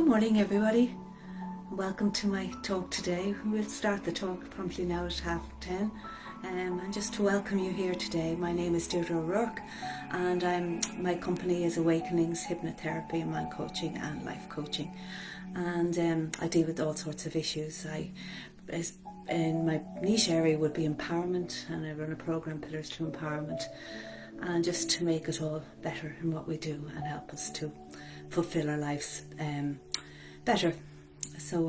morning everybody, welcome to my talk today. We'll start the talk promptly now at 10:30 and just to welcome you here today, my name is Deirdre O'Rourke and my company is Awakenings Hypnotherapy, Mind Coaching and Life Coaching, and I deal with all sorts of issues. In my niche area would be empowerment, and I run a program, Pillars to Empowerment, and just to make it all better in what we do and help us to fulfill our lives better. So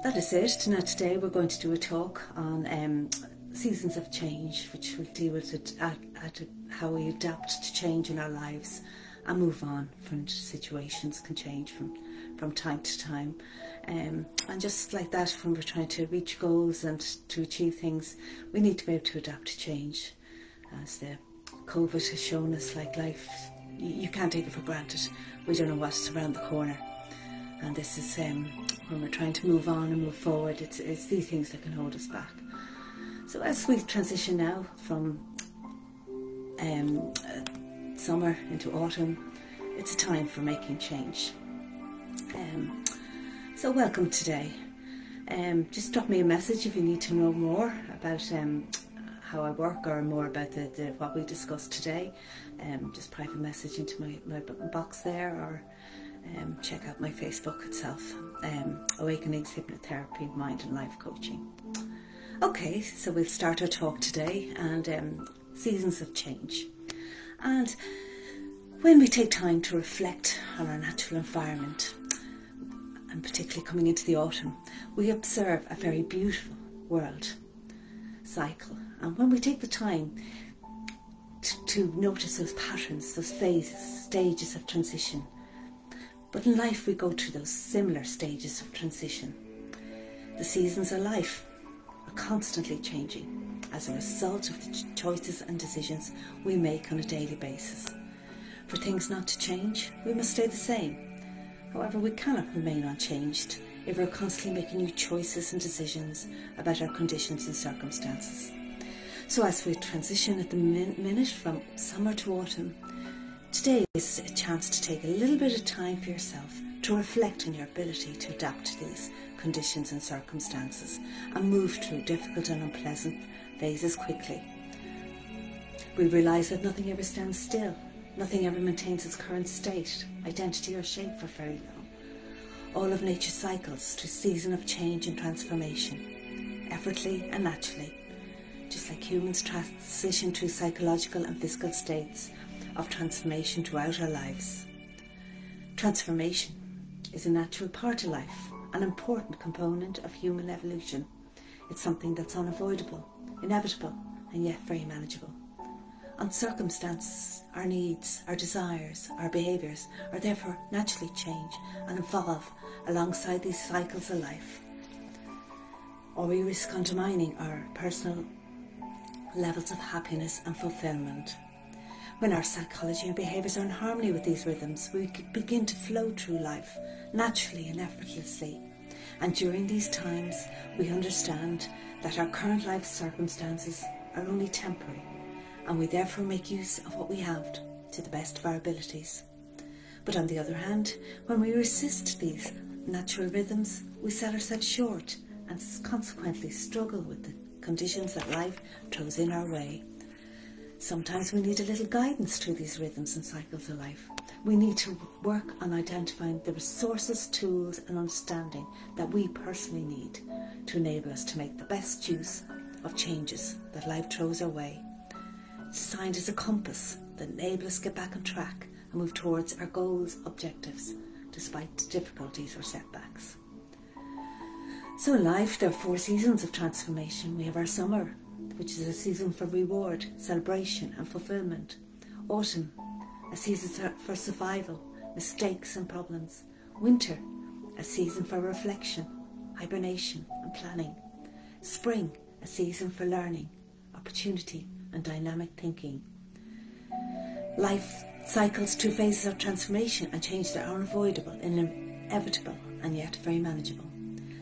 that is it. Now today we're going to do a talk on seasons of change, which will deal with how we adapt to change in our lives and move on from situations can change from time to time, and just like that, when we're trying to reach goals and to achieve things, we need to be able to adapt to change. As the COVID has shown us, like life, you can't take it for granted. We don't know what's around the corner, and this is when we're trying to move on and move forward, it's these things that can hold us back. So as we transition now from summer into autumn, it's a time for making change. So welcome today. Just drop me a message if you need to know more about how I work or more about what we discussed today. Just private message into my box there, or check out my Facebook itself, Awakenings Hypnotherapy, Mind and Life Coaching. Okay, so we'll start our talk today, and seasons of change. And when we take time to reflect on our natural environment, and particularly coming into the autumn, we observe a very beautiful world cycle. And when we take the time to notice those patterns, those phases, stages of transition. But in life we go through those similar stages of transition. The seasons of life are constantly changing as a result of the choices and decisions we make on a daily basis. For things not to change, we must stay the same. However, we cannot remain unchanged if we're constantly making new choices and decisions about our conditions and circumstances. So as we transition at the minute from summer to autumn, today is a chance to take a little bit of time for yourself to reflect on your ability to adapt to these conditions and circumstances and move through difficult and unpleasant phases quickly. We realise that nothing ever stands still, nothing ever maintains its current state, identity or shape for very long. All of nature cycles to a season of change and transformation, effortlessly and naturally, just like humans transition through psychological and physical states of transformation throughout our lives. Transformation is a natural part of life, an important component of human evolution. It's something that's unavoidable, inevitable, and yet very manageable. And circumstances, our needs, our desires, our behaviours are therefore naturally change and evolve alongside these cycles of life. Or we risk undermining our personal levels of happiness and fulfilment. When our psychology and behaviours are in harmony with these rhythms, we begin to flow through life naturally and effortlessly. And during these times, we understand that our current life circumstances are only temporary, and we therefore make use of what we have to the best of our abilities. But on the other hand, when we resist these natural rhythms, we sell ourselves short and consequently struggle with the conditions that life throws in our way. Sometimes we need a little guidance through these rhythms and cycles of life. We need to work on identifying the resources, tools and understanding that we personally need to enable us to make the best use of changes that life throws our way. It's designed as a compass that enables us to get back on track and move towards our goals, objectives, despite difficulties or setbacks. So in life, there are 4 seasons of transformation. We have our summer, which is a season for reward, celebration and fulfilment. Autumn, a season for survival, mistakes and problems. Winter, a season for reflection, hibernation and planning. Spring, a season for learning, opportunity and dynamic thinking. Life cycles through phases of transformation and change that are unavoidable, inevitable and yet very manageable.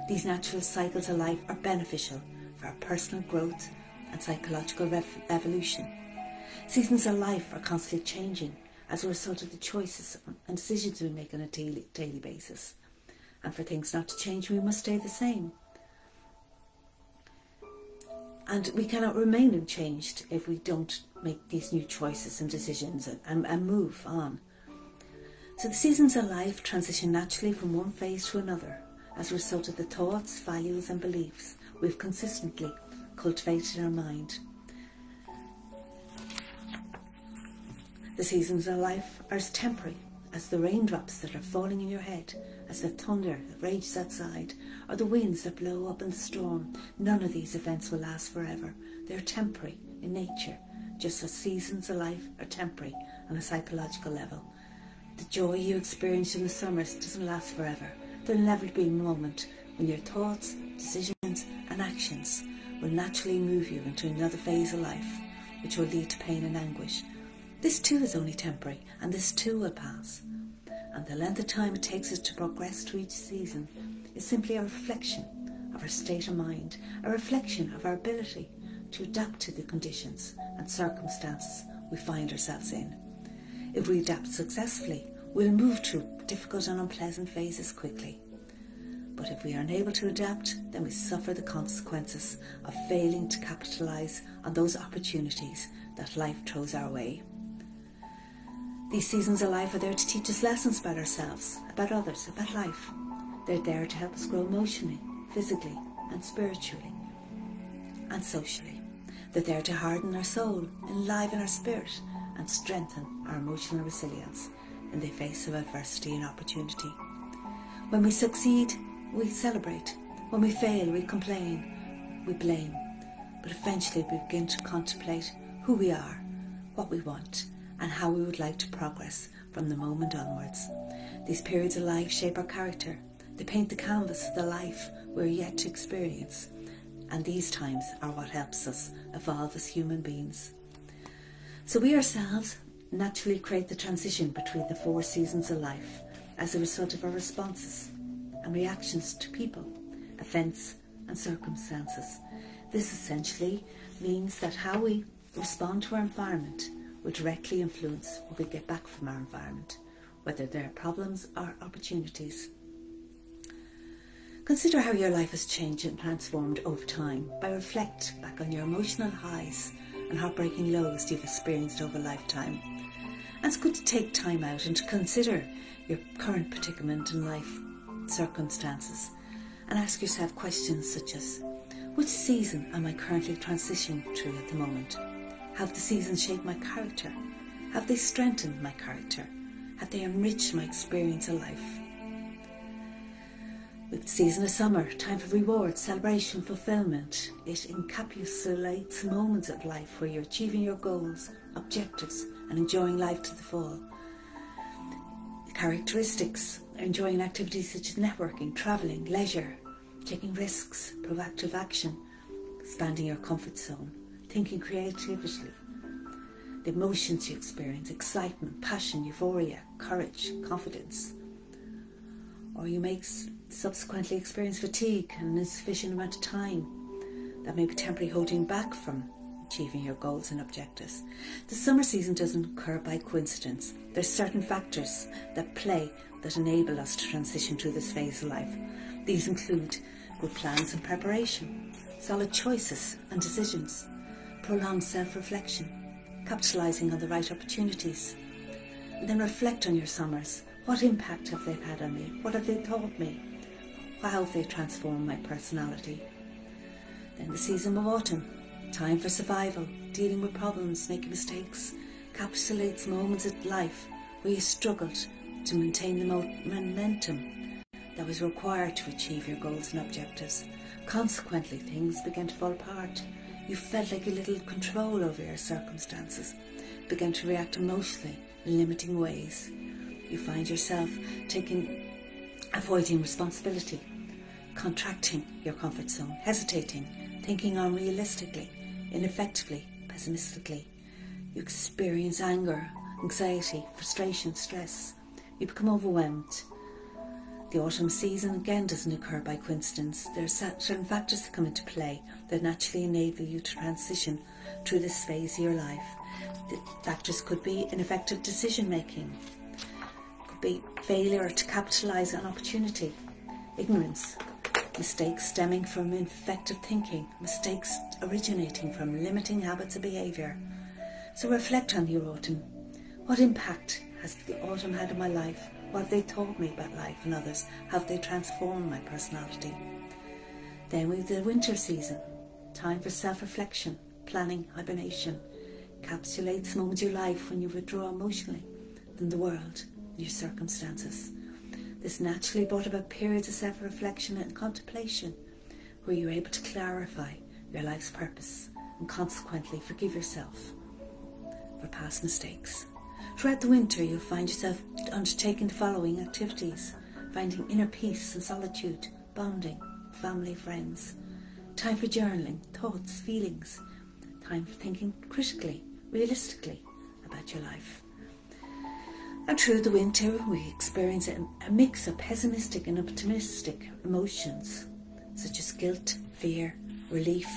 These natural cycles of life are beneficial for our personal growth and psychological evolution. Seasons of life are constantly changing as a result of the choices and decisions we make on a daily basis. And for things not to change, we must stay the same. And we cannot remain unchanged if we don't make these new choices and decisions and move on. So the seasons of life transition naturally from one phase to another as a result of the thoughts, values and beliefs we've consistently cultivated in our mind. The seasons of life are as temporary as the raindrops that are falling in your head, as the thunder that rages outside, or the winds that blow up in the storm. None of these events will last forever. They're temporary in nature, just as seasons of life are temporary on a psychological level. The joy you experience in the summers doesn't last forever. There'll never be a moment when your thoughts, decisions and actions will naturally move you into another phase of life, which will lead to pain and anguish. This too is only temporary, and this too will pass. And the length of time it takes us to progress to each season is simply a reflection of our state of mind, a reflection of our ability to adapt to the conditions and circumstances we find ourselves in. If we adapt successfully, we'll move through difficult and unpleasant phases quickly. But if we are unable to adapt, then we suffer the consequences of failing to capitalise on those opportunities that life throws our way. These seasons of life are there to teach us lessons about ourselves, about others, about life. They're there to help us grow emotionally, physically and spiritually and socially. They're there to harden our soul, enliven our spirit and strengthen our emotional resilience in the face of adversity and opportunity. When we succeed, we celebrate. When we fail, we complain, we blame. But eventually we begin to contemplate who we are, what we want, and how we would like to progress from the moment onwards. These periods of life shape our character. They paint the canvas of the life we're yet to experience. And these times are what helps us evolve as human beings. So we ourselves naturally create the transition between the 4 seasons of life as a result of our responses and reactions to people, events and circumstances. This essentially means that how we respond to our environment will directly influence what we get back from our environment, whether they're problems or opportunities. Consider how your life has changed and transformed over time by reflect back on your emotional highs and heartbreaking lows you've experienced over a lifetime. And it's good to take time out and to consider your current predicament in life circumstances and ask yourself questions such as, which season am I currently transitioning through at the moment? Have the seasons shaped my character? Have they strengthened my character? Have they enriched my experience of life? With the season of summer, time for reward, celebration, fulfilment, it encapsulates moments of life where you're achieving your goals, objectives and enjoying life to the full. The characteristics are enjoying activities such as networking, travelling, leisure, taking risks, proactive action, expanding your comfort zone, thinking creatively, the emotions you experience, excitement, passion, euphoria, courage, confidence. Or you may subsequently experience fatigue and an insufficient amount of time that may be temporarily holding back from achieving your goals and objectives. The summer season doesn't occur by coincidence. There's certain factors that play that enable us to transition through this phase of life. These include good plans and preparation, solid choices and decisions, prolonged self-reflection, capitalising on the right opportunities. And then reflect on your summers. What impact have they had on me? What have they taught me? How have they transformed my personality? Then the season of autumn, time for survival, dealing with problems, making mistakes, encapsulates moments of life where you struggled to maintain the momentum that was required to achieve your goals and objectives. Consequently, things began to fall apart. You felt like you had little control over your circumstances, began to react emotionally in limiting ways. You find yourself avoiding responsibility, contracting your comfort zone, hesitating, thinking unrealistically, ineffectively, pessimistically. You experience anger, anxiety, frustration, stress. You become overwhelmed. The autumn season again doesn't occur by coincidence. There are certain factors that come into play that naturally enable you to transition through this phase of your life. The factors could be ineffective decision making, could be failure to capitalise on opportunity, ignorance, mistakes stemming from ineffective thinking, mistakes originating from limiting habits of behaviour. So reflect on your autumn. What impact has the autumn had on my life? What have they taught me about life and others? How have they transformed my personality? Then we have the winter season, time for self-reflection, planning, hibernation. Encapsulates moments of your life when you withdraw emotionally from the world and your circumstances. This naturally brought about periods of self-reflection and contemplation where you're able to clarify your life's purpose and consequently forgive yourself for past mistakes. Throughout the winter, you'll find yourself undertaking the following activities: finding inner peace and solitude, bonding, family, friends, time for journaling, thoughts, feelings, time for thinking critically, realistically about your life. And through the winter, we experience a mix of pessimistic and optimistic emotions, such as guilt, fear, relief,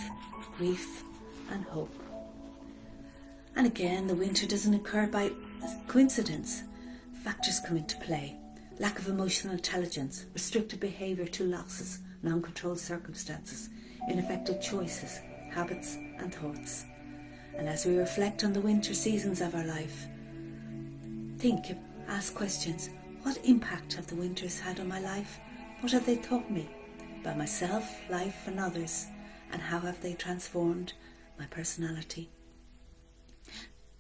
grief, and hope. And again, the winter doesn't occur by coincidence. Factors come into play: lack of emotional intelligence, restricted behaviour to losses, non-controlled circumstances, ineffective choices, habits and thoughts. And as we reflect on the winter seasons of our life, think, ask questions. What impact have the winters had on my life? What have they taught me about myself, life and others? And how have they transformed my personality?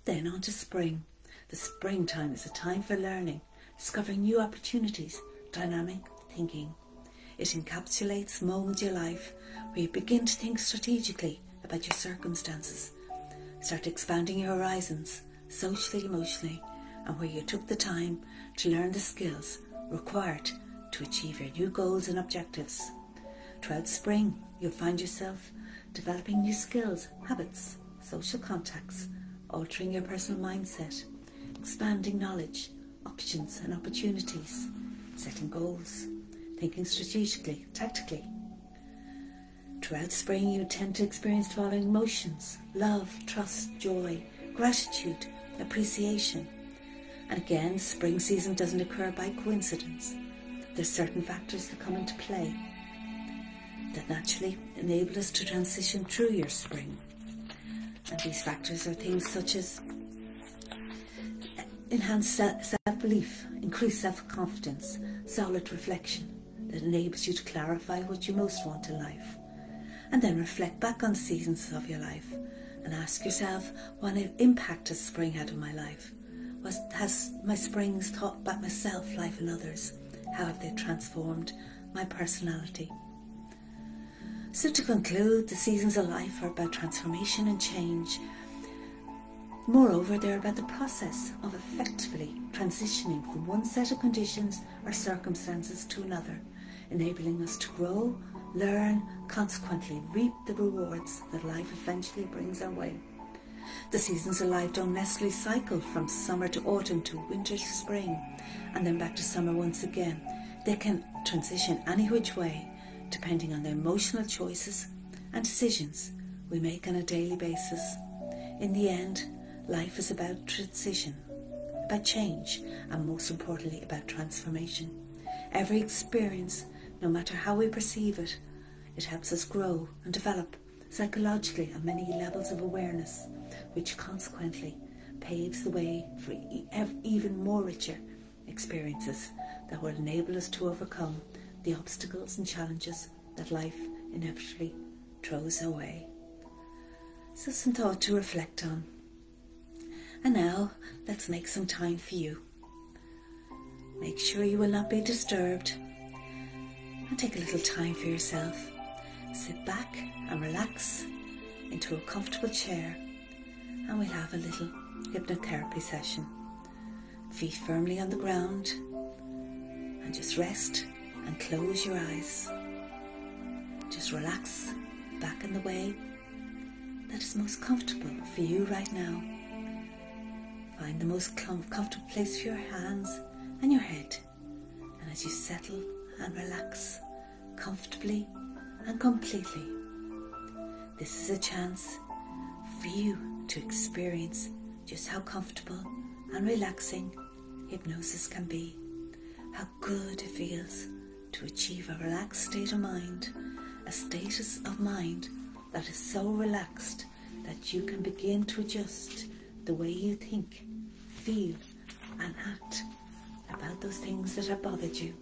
Then on to spring. The springtime is a time for learning, discovering new opportunities, dynamic thinking. It encapsulates moments of your life where you begin to think strategically about your circumstances, start expanding your horizons, socially, emotionally, and where you took the time to learn the skills required to achieve your new goals and objectives. Throughout spring, you'll find yourself developing new skills, habits, social contacts, altering your personal mindset, expanding knowledge, options and opportunities, setting goals, thinking strategically, tactically. Throughout spring, you tend to experience the following emotions: love, trust, joy, gratitude, appreciation. And again, spring season doesn't occur by coincidence. There's certain factors that come into play that naturally enable us to transition through your spring. And these factors are things such as enhanced self-belief, increased self-confidence, solid reflection that enables you to clarify what you most want in life. And then reflect back on the seasons of your life and ask yourself, what impact has spring had on my life? What has my springs taught about myself, life and others? How have they transformed my personality? So to conclude, the seasons of life are about transformation and change. Moreover, they're about the process of effectively transitioning from one set of conditions or circumstances to another, enabling us to grow, learn, consequently reap the rewards that life eventually brings our way. The seasons of life don't necessarily cycle from summer to autumn to winter to spring and then back to summer once again. They can transition any which way, depending on the emotional choices and decisions we make on a daily basis. In the end, life is about transition, about change, and most importantly about transformation. Every experience, no matter how we perceive it, it helps us grow and develop psychologically on many levels of awareness, which consequently paves the way for even more richer experiences that will enable us to overcome the obstacles and challenges that life inevitably throws our way. So some thought to reflect on. And now let's make some time for you. Make sure you will not be disturbed and take a little time for yourself. Sit back and relax into a comfortable chair and we'll have a little hypnotherapy session. Feet firmly on the ground and just rest and close your eyes. Just relax back in the way that is most comfortable for you right now. Find the most comfortable place for your hands and your head. And as you settle and relax comfortably and completely. This is a chance for you to experience just how comfortable and relaxing hypnosis can be, how good it feels to achieve a relaxed state of mind, a status of mind that is so relaxed that you can begin to adjust the way you think, feel and act about those things that have bothered you.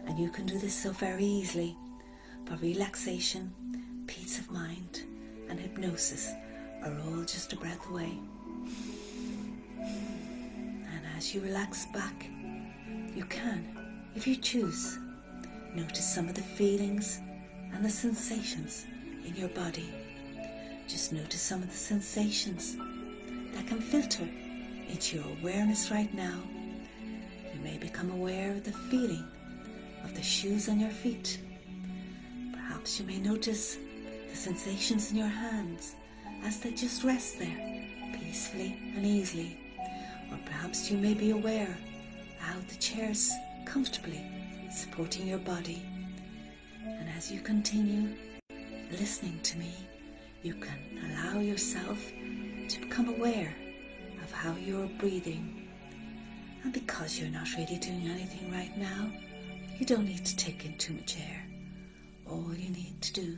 And you can do this so very easily, for relaxation, peace of mind and hypnosis are all just a breath away. And as you relax back, you can, if you choose, notice some of the feelings and the sensations in your body. Just notice some of the sensations that can filter into your awareness right now. You may become aware of the feeling of the shoes on your feet. Perhaps you may notice the sensations in your hands as they just rest there peacefully and easily. Or perhaps you may be aware how the chair's comfortably supporting your body. And as you continue listening to me, you can allow yourself to become aware of how you're breathing. And because you're not really doing anything right now, you don't need to take in too much air. All you need to do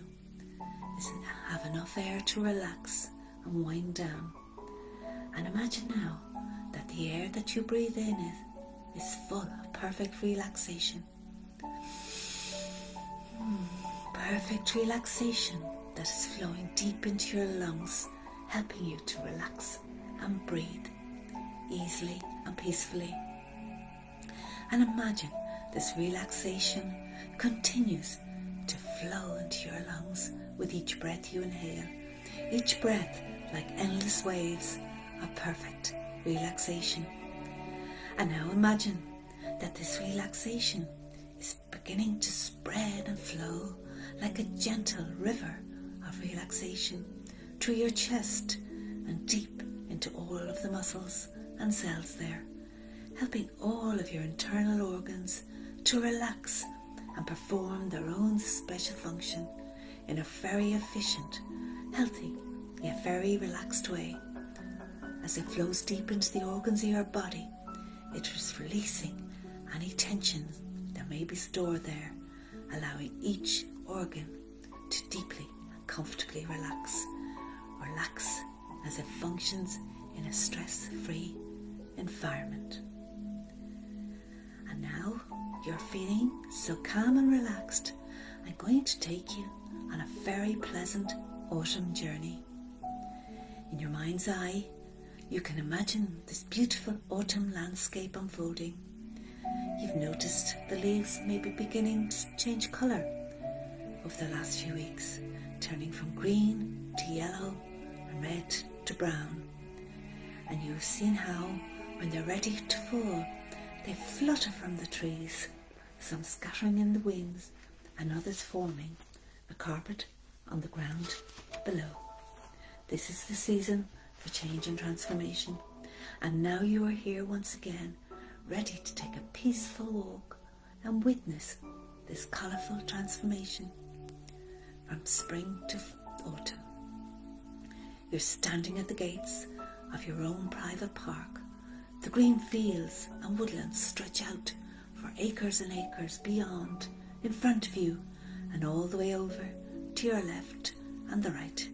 is have enough air to relax and wind down. And imagine now that the air that you breathe in is full of perfect relaxation. Perfect relaxation that is flowing deep into your lungs, helping you to relax and breathe easily and peacefully. And imagine this relaxation continues to flow into your lungs with each breath you inhale. Each breath like endless waves of perfect relaxation. And now imagine that this relaxation is beginning to spread and flow like a gentle river of relaxation through your chest and deep into all of the muscles and cells there, helping all of your internal organs to relax and perform their own special function in a very efficient, healthy, yet very relaxed way. As it flows deep into the organs of your body, it is releasing any tension that may be stored there, allowing each organ to deeply and comfortably relax as it functions in a stress-free environment. And now you're feeling so calm and relaxed, I'm going to take you on a very pleasant autumn journey. In your mind's eye, you can imagine this beautiful autumn landscape unfolding. You've noticed the leaves may be beginning to change colour over the last few weeks, turning from green to yellow and red to brown. And you've seen how, when they're ready to fall, they flutter from the trees, some scattering in the winds and others forming a carpet on the ground below. This is the season for change and transformation, and now you are here once again, ready to take a peaceful walk and witness this colourful transformation from spring to autumn. You're standing at the gates of your own private park. The green fields and woodlands stretch out for acres and acres beyond, in front of you, and all the way over to your left and the right.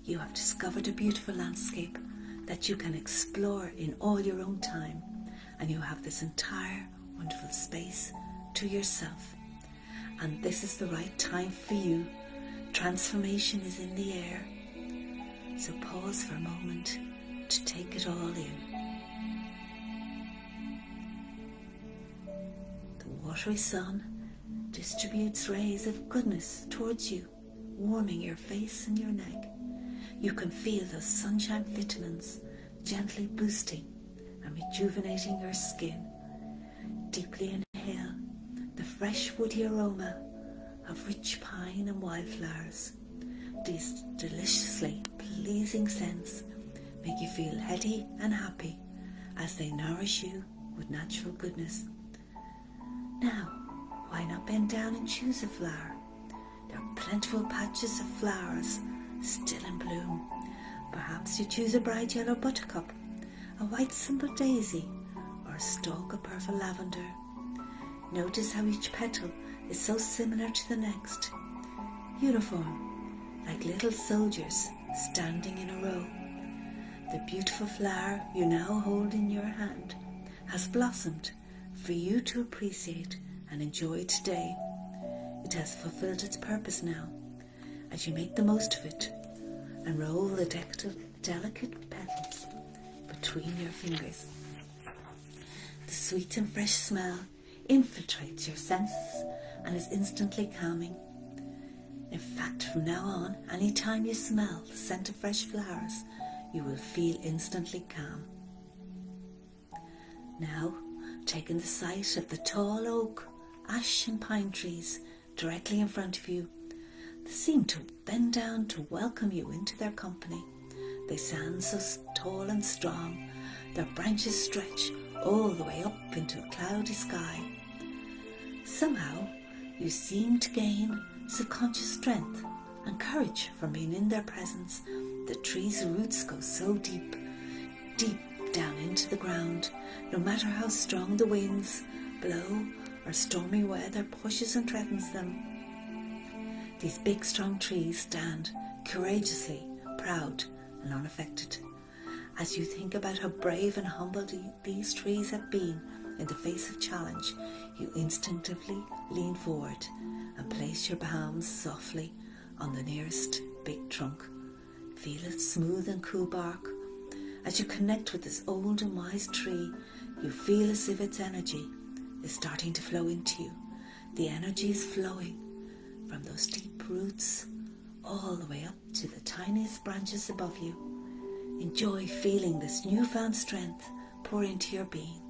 You have discovered a beautiful landscape that you can explore in all your own time, and you have this entire wonderful space to yourself. And this is the right time for you. Transformation is in the air. So pause for a moment to take it all in. The watery sun distributes rays of goodness towards you, warming your face and your neck. You can feel those sunshine vitamins gently boosting and rejuvenating your skin. Deeply inhale the fresh woody aroma of rich pine and wildflowers. These deliciously pleasing scents make you feel heady and happy as they nourish you with natural goodness. Now, Why not bend down and choose a flower? There are plentiful patches of flowers still in bloom. Perhaps you choose a bright yellow buttercup, a white simple daisy, or a stalk of purple lavender. Notice how each petal is so similar to the next. Uniform, like little soldiers standing in a row. The beautiful flower you now hold in your hand has blossomed for you to appreciate and enjoy today. It has fulfilled its purpose now, as you make the most of it and roll the delicate petals between your fingers. The sweet and fresh smell infiltrates your senses and is instantly calming. In fact, from now on, any time you smell the scent of fresh flowers, you will feel instantly calm. Now, taking the sight of the tall oak, ash and pine trees directly in front of you, they seem to bend down to welcome you into their company. They stand so tall and strong, their branches stretch all the way up into a cloudy sky. Somehow, you seem to gain subconscious strength and courage from being in their presence. The trees' roots go so deep, deep down into the ground, no matter how strong the winds blow or stormy weather pushes and threatens them. These big strong trees stand courageously, proud and unaffected. As you think about how brave and humble these trees have been in the face of challenge, you instinctively lean forward and place your palms softly on the nearest big trunk. Feel its smooth and cool bark. As you connect with this old and wise tree, you feel as if its energy is starting to flow into you. The energy is flowing from those deep roots all the way up to the tiniest branches above you. Enjoy feeling this newfound strength pour into your being.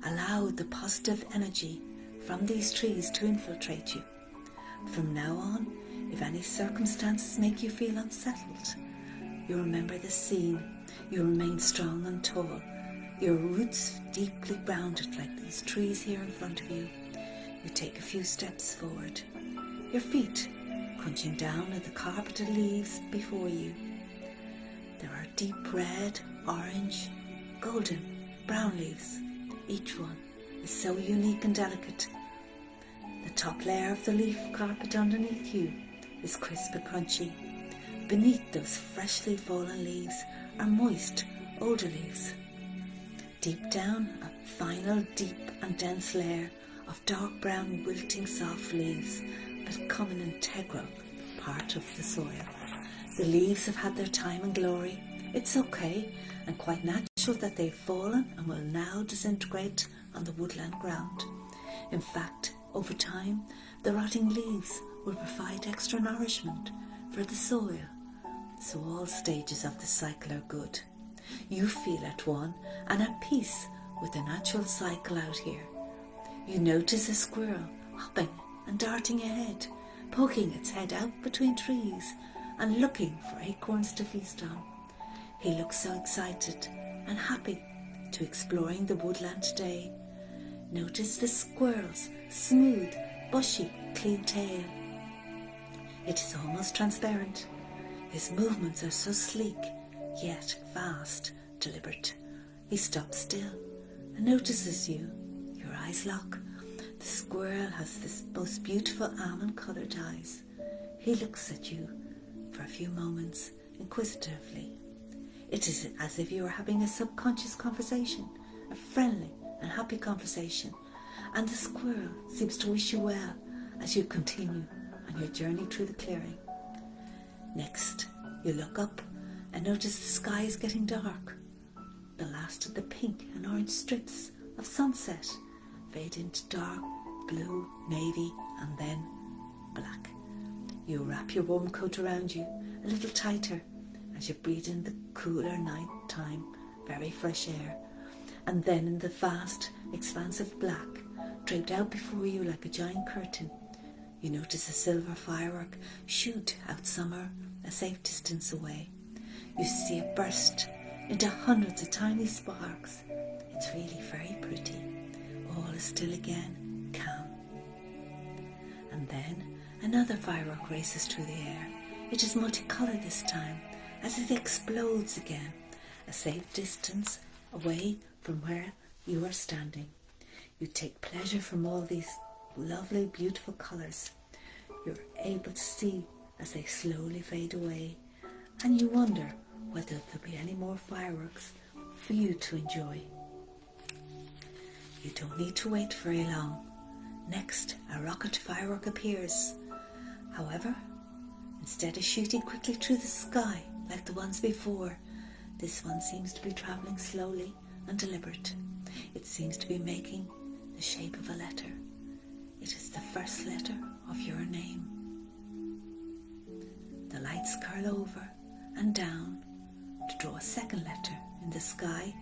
Allow the positive energy from these trees to infiltrate you. From now on, if any circumstances make you feel unsettled, you remember the scene. You remain strong and tall, your roots deeply grounded like these trees here in front of you. You take a few steps forward, your feet crunching down at the carpeted leaves before you. There are deep red, orange, golden, brown leaves. Each one is so unique and delicate. The top layer of the leaf carpet underneath you is crisp and crunchy. Beneath those freshly fallen leaves are moist, older leaves. Deep down, a final deep and dense layer of dark brown, wilting, soft leaves become an integral part of the soil. The leaves have had their time and glory. It's okay and quite natural that they've fallen and will now disintegrate on the woodland ground. In fact, over time, the rotting leaves will provide extra nourishment for the soil. So all stages of the cycle are good. You feel at one and at peace with the natural cycle out here. You notice a squirrel hopping and darting ahead, poking its head out between trees and looking for acorns to feast on. He looks so excited and happy to exploring the woodland today. Notice the squirrel's smooth, bushy, clean tail. It is almost transparent. His movements are so sleek, yet fast, deliberate. He stops still and notices you. Your eyes lock. The squirrel has this most beautiful almond-coloured eyes. He looks at you for a few moments, inquisitively. It is as if you are having a subconscious conversation, a friendly and happy conversation, and the squirrel seems to wish you well as you continue on your journey through the clearing. Next, you look up and notice the sky is getting dark. The last of the pink and orange strips of sunset fade into dark blue, navy, and then black. You wrap your warm coat around you a little tighter as you breathe in the cooler night-time, very fresh air. And then in the vast expanse of black, draped out before you like a giant curtain, you notice a silver firework shoot out somewhere a safe distance away. You see it burst into hundreds of tiny sparks. It's really very pretty. All is still again, calm. And then another firework races through the air. It is multicoloured this time, as it explodes again, a safe distance away from where you are standing. You take pleasure from all these lovely, beautiful colours. You're able to see as they slowly fade away, and you wonder whether there'll be any more fireworks for you to enjoy. You don't need to wait very long. Next, a rocket firework appears. However, instead of shooting quickly through the sky like the ones before, this one seems to be travelling slowly and deliberate. It seems to be making the shape of a letter. It is the first letter of your name. The lights curl over and down to draw a second letter in the sky,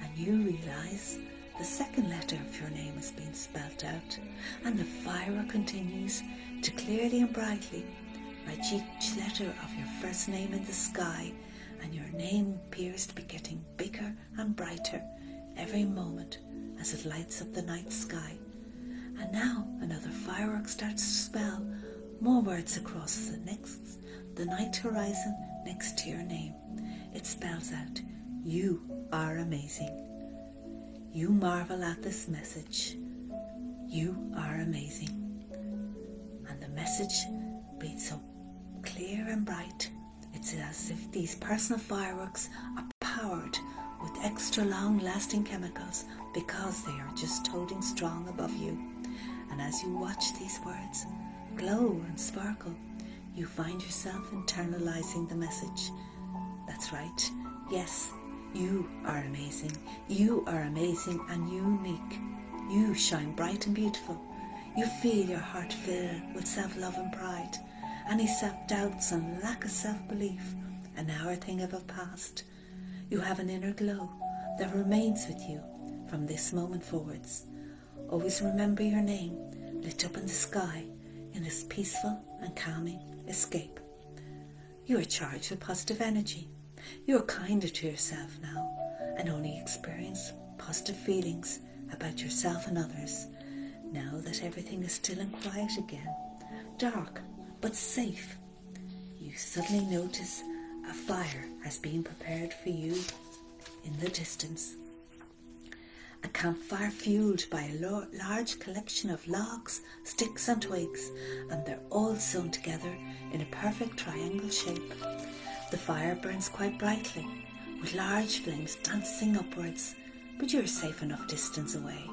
and you realise the second letter of your name has been spelt out, and the firework continues to clearly and brightly write each letter of your first name in the sky, and your name appears to be getting bigger and brighter every moment as it lights up the night sky. And now another firework starts to spell more words across the night horizon next to your name. It spells out, "You are amazing." You marvel at this message. You are amazing. And the message reads so clear and bright. It's as if these personal fireworks are powered with extra long-lasting chemicals because they are just toting strong above you. And as you watch these words glow and sparkle, you find yourself internalizing the message. That's right. Yes, you are amazing. You are amazing and unique. You shine bright and beautiful. You feel your heart fill with self-love and pride. Any self-doubts and lack of self-belief are now a thing of the past. You have an inner glow that remains with you from this moment forwards. Always remember your name lit up in the sky in this peaceful and calming escape. You are charged with positive energy. You are kinder to yourself now and only experience positive feelings about yourself and others. Now that everything is still and quiet again, dark but safe, you suddenly notice a fire has been prepared for you in the distance. A campfire fueled by a large collection of logs, sticks and twigs, and they're all sewn together in a perfect triangle shape. The fire burns quite brightly, with large flames dancing upwards, but you're a safe enough distance away.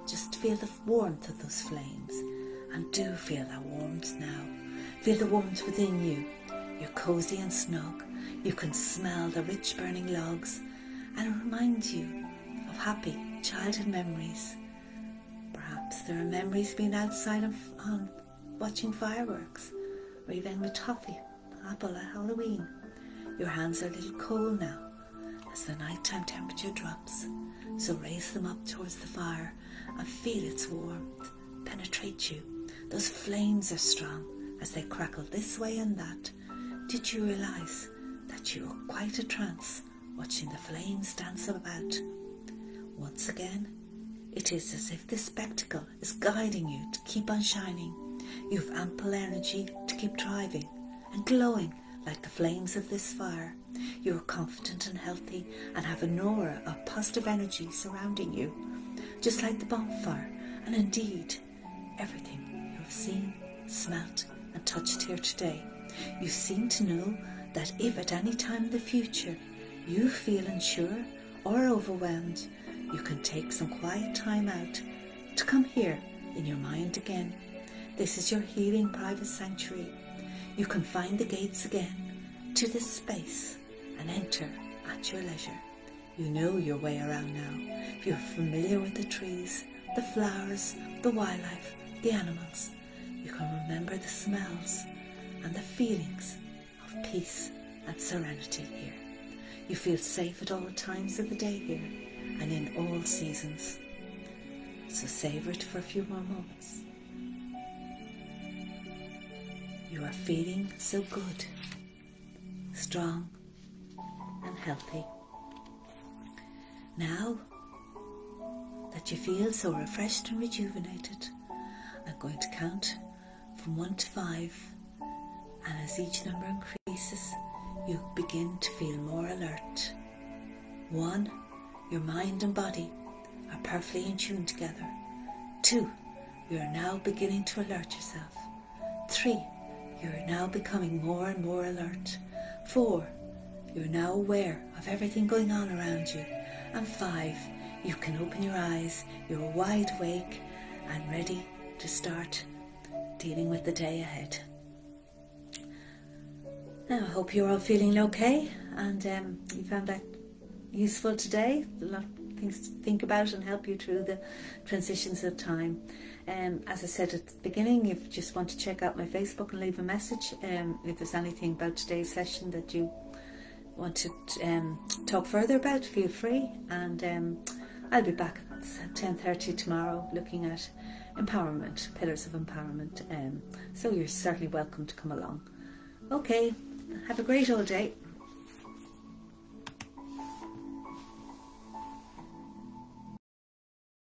Just feel the warmth of those flames, and do feel that warmth now. Feel the warmth within you. You're cosy and snug. You can smell the rich burning logs, and it reminds you of happy childhood memories. Perhaps there are memories being outside on watching fireworks, or even with toffee, apple at Halloween. Your hands are a little cold now as the nighttime temperature drops, so raise them up towards the fire and feel its warmth penetrate you. Those flames are strong as they crackle this way and that. Did you realise that you were quite a trance watching the flames dance about? Once again, it is as if this spectacle is guiding you to keep on shining. You have ample energy to keep driving and glowing like the flames of this fire. You are confident and healthy and have an aura of positive energy surrounding you, just like the bonfire, and indeed everything you have seen, smelt and touched here today. You seem to know that if at any time in the future you feel unsure or overwhelmed, you can take some quiet time out to come here in your mind again. This is your healing private sanctuary. You can find the gates again to this space and enter at your leisure. You know your way around now. You're familiar with the trees, the flowers, the wildlife, the animals. You can remember the smells and the feelings of peace and serenity here. You feel safe at all times of the day here and in all seasons. So savor it for a few more moments. You are feeling so good, strong and healthy. Now that you feel so refreshed and rejuvenated, I'm going to count from 1 to 5, and as each number increases, you begin to feel more alert. 1, your mind and body are perfectly in tune together. 2, you are now beginning to alert yourself. 3, you are now becoming more and more alert. 4, you are now aware of everything going on around you. And 5, you can open your eyes, you're wide awake and ready to start dealing with the day ahead. Now, I hope you're all feeling okay, and you found that useful today. A lot of things to think about and help you through the transitions of time. As I said at the beginning, if you just want to check out my Facebook and leave a message, if there's anything about today's session that you want to talk further about, feel free. And I'll be back at 10:30 tomorrow looking at empowerment, pillars of empowerment. So you're certainly welcome to come along. Okay, have a great all day.